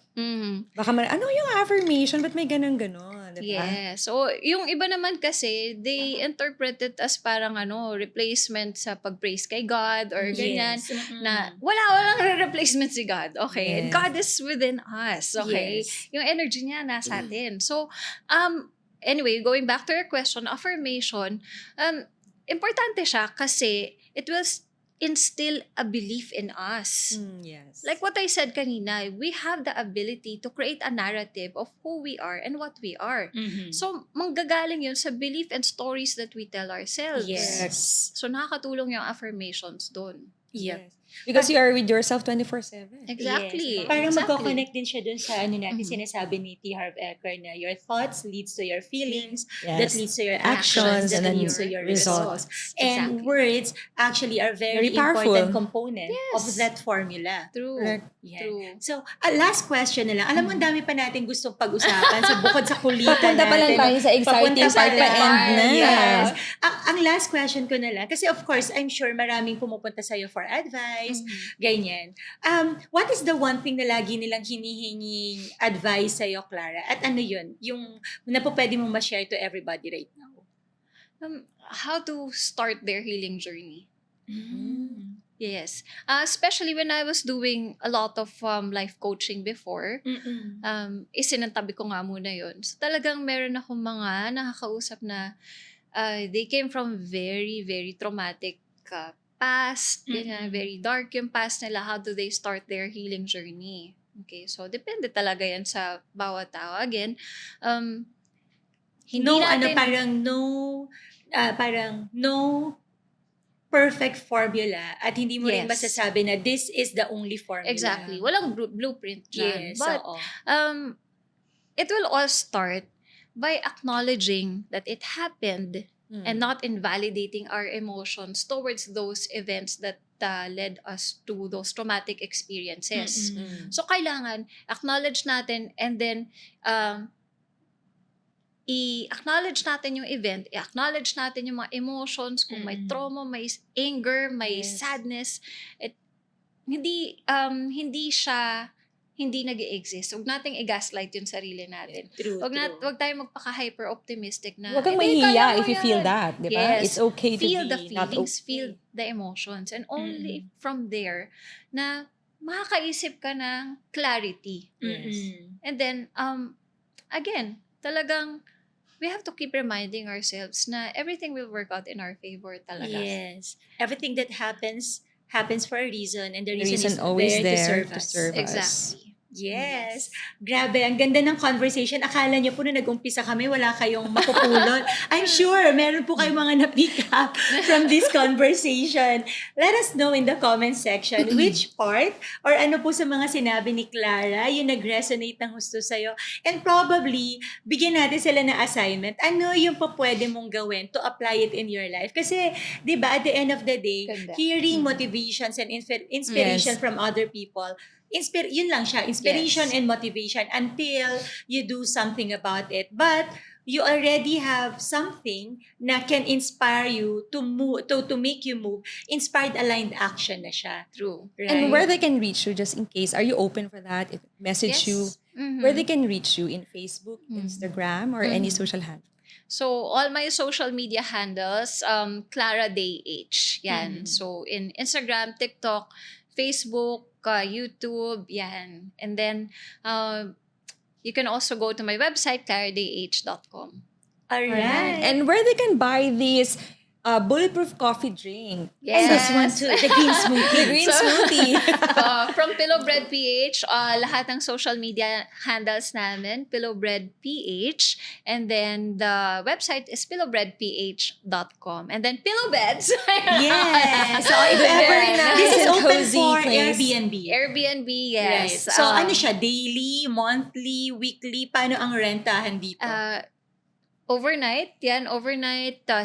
Baka ano yung affirmation? Ba't may ganun-ganon? Diba? Yes. So, yung iba naman kasi, they interpret it as parang replacement sa pag-praise kay God or ganyan. Yes. Na walang replacement si God. Okay? Yes. God is within us. Okay? Yes. Yung energy niya nasa atin. So, anyway, going back to your question, affirmation, importante siya kasi it will instill a belief in us. Yes. Like what I said kanina, we have the ability to create a narrative of who we are and what we are. So, manggagaling yun sa belief and stories that we tell ourselves. Yes. So, nakakatulong yung affirmations doon. Yep. Yes. Because you are with yourself 24/7. Exactly. Yes. Parang Exactly. magko-connect din siya dun sa ano natin Mhm. sinasabi ni T. Harv Eker na your thoughts leads to your feelings, that Yes. leads to your Actions, actions, that and then leads to your results. results. And Exactly. words actually are very Very powerful. important component of Yes. that formula. True. Correct. Yan. True. So, last question na lang. Alam mo, ang dami pa natin gustong pag-usapan sa bukod sa kulitan Papunta pa lang natin. tayo sa exciting Papunta pa part na lang. end na. Yes. Ang last question ko na lang, kasi of course, I'm sure maraming pumupunta sa'yo for advice, ganyan. What is the one thing na lagi nilang hinihinging advice sa'yo, Clara? At ano yun? Yung na po pwede mong ma-share to everybody right now. How to start their healing journey. Mm. Yes. Especially when I was doing a lot of life coaching before, isinantabi ko nga muna yun. So talagang meron akong mga nakakausap na they came from very, very traumatic past. Ganyan, very dark yung past nila. How do they start their healing journey? Okay, so depende talaga yan sa bawat tao. Again, hindi natin... parang no perfect formula at hindi mo rin Yes. masasabi na this is the only formula. Exactly. Walang blueprint dyan. Yes, But oo. it will all start by acknowledging that it happened and not invalidating our emotions towards those events that led us to those traumatic experiences. So, kailangan acknowledge natin and then i-acknowledge natin yung event, i-acknowledge natin yung mga emotions, kung may trauma, may anger, may Yes. sadness. Hindi nag-i-exist. Huwag nating i-gaslight yung sarili natin. True, Huwag true. tayong magpaka-hyper-optimistic na, Huwag kang "Hindi, kaya mahihiya mo if you yan." feel that, di ba? Yes. It's okay to Feel be the not feelings, okay. feel the emotions. And only from there, na makakaisip ka ng clarity. Mm-mm. And then, again, talagang, we have to keep reminding ourselves na everything will work out in our favor talaga. Yes. Everything that happens for a reason, and the The reason, reason is always there there to serve us. Exactly. Yes. Grabe, ang ganda ng conversation. Akala niyo po na nag-umpisa kami, wala kayong mapupulot. I'm sure, meron po kayong mga na-pick up from this conversation. Let us know in the comment section which part or ano po sa mga sinabi ni Clara yung nag-resonate ng gusto sa'yo. And probably, bigyan natin sila ng assignment. Ano yung po pwede mong gawin to apply it in your life? Kasi, di ba, at the end of the day, Ganda. hearing motivations and inspiration Yes. from other people, yun lang siya, inspiration Yes. and motivation until you do something about it. But you already have something na can inspire you to move, to make you move. Inspired aligned action na siya. True. Right? And where they can reach you, just in case, are you open for that? If message you, Mhm. where they can reach you in Facebook, Instagram, or any social handle? So, all my social media handles, Clara Day H. Yan. So, in Instagram, TikTok, Facebook, YouTube, yan. And then, you can also go to my website, claradayh.com. Alright. And where they can buy these bulletproof coffee drink. And this one too, the green smoothie. The green smoothie. From Pillow Bread PH, lahat ng social media handles namin, Pillow Bread PH. And then the website is pillowbreadph.com. And then Pillow Beds. Yes. So if Very ever, nice this is and open cozy for place. Airbnb. Airbnb, yes. Right. So ano siya, daily, monthly, weekly? Paano ang rentahan dito? Overnight,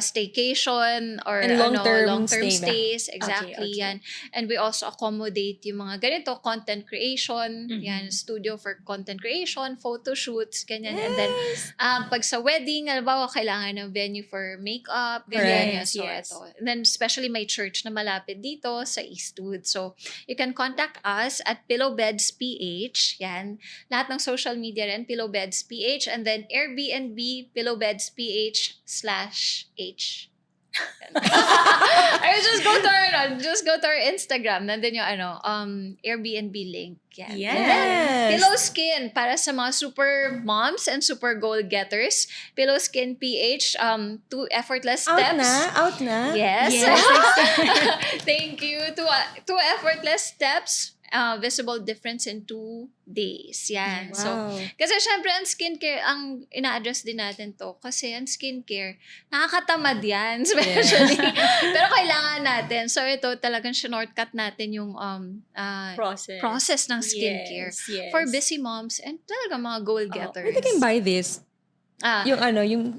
staycation or And long-term long-term stay ba? stays, exactly Okay. yan. And we also accommodate yung mga ganito, content creation, yan, studio for content creation, photo shoots, ganyan. And then, pag sa wedding, halimbawa, kailangan ng venue for makeup, ganyan. Correct. So, Yes. ito. And then, especially my church na malapit dito sa Eastwood. So, you can contact us at Pillow Beds PH, yan. Lahat ng social media rin, Pillow Beds PH, and then Airbnb, Pillow Beds PH/H. Or just go to our Instagram. Nandun yung Airbnb link. Yan. Yes. And then, Pillow Skin para sa mga super moms and super goal getters. Pillow Skin PH, 2 effortless steps. Out na. Yes. Yes. Thank you. Two effortless steps visible difference in 2 days. Yan. So, Wow. kasi syempre, ang skincare, ang ina-address din natin to. Kasi ang skincare, nakakatamad yan. Especially. Pero kailangan natin. So, ito talagang shortcut natin yung process ng skincare. Yes. For busy moms and talaga mga goal getters. Where they can buy this? Yung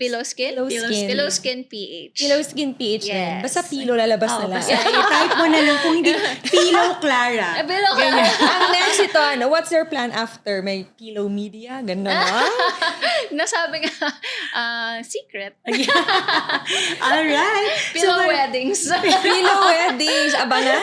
Pillow Skin? Pillow Skin. Pillow Skin PH. Pillow Skin PH rin. Yes. Basta pillow lalabas na lang. Basta i-type mo na lang kung hindi Pillow Clara. Pillow ka. Ang next ito, what's your plan after? May pillow media? Ganda na. Nasabi nga, secret. Alright. Pillow weddings. Pillow weddings. Abangan.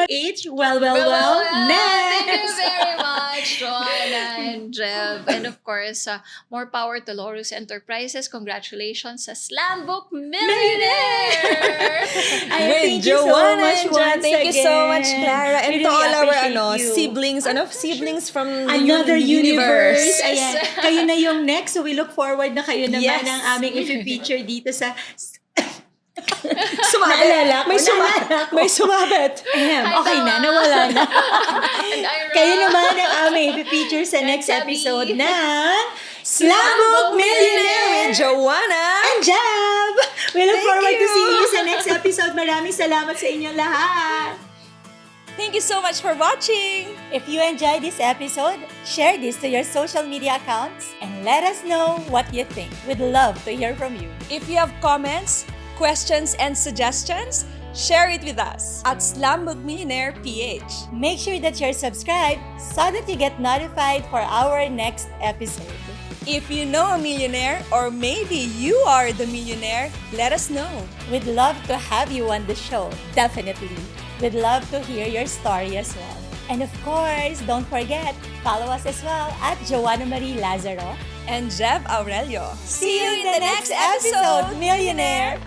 H, well, Thank you next. very much, Joanna and Jeb. And of course, more power to Lorus Enterprises. Congratulations sa Slam Book Millionaire! Ay, With thank you so Joanna much and Jan. once Thank you so much, again. Clara. And We to really all our appreciate you. siblings from the Another universe. universe. Ayan. Kayo na yung next. So we look forward na kayo naman Yes. ang aming i-feature dito sa... Sumabit. Naalala ko, May naalala ko. May sumabit. Okay na, nawala na. And Ira. Kayo naman ang aming i-feature sa next Sabi. episode ng Slam Book Millionaire with Joanna. and Jab! We look Thank forward to you. seeing you sa next episode. Maraming salamat sa inyong lahat. Thank you so much for watching! If you enjoyed this episode, share this to your social media accounts and let us know what you think. We'd love to hear from you. If you have comments, questions, and suggestions, share it with us at Slambog Millionaire PH. Make sure that you're subscribed so that you get notified for our next episode. If you know a millionaire or maybe you are the millionaire, let us know. We'd love to have you on the show, definitely. We'd love to hear your story as well. And of course, don't forget, follow us as well at Joanna Marie Lazaro. And Jeb Aurelio. See you in the next episode, Millionaire!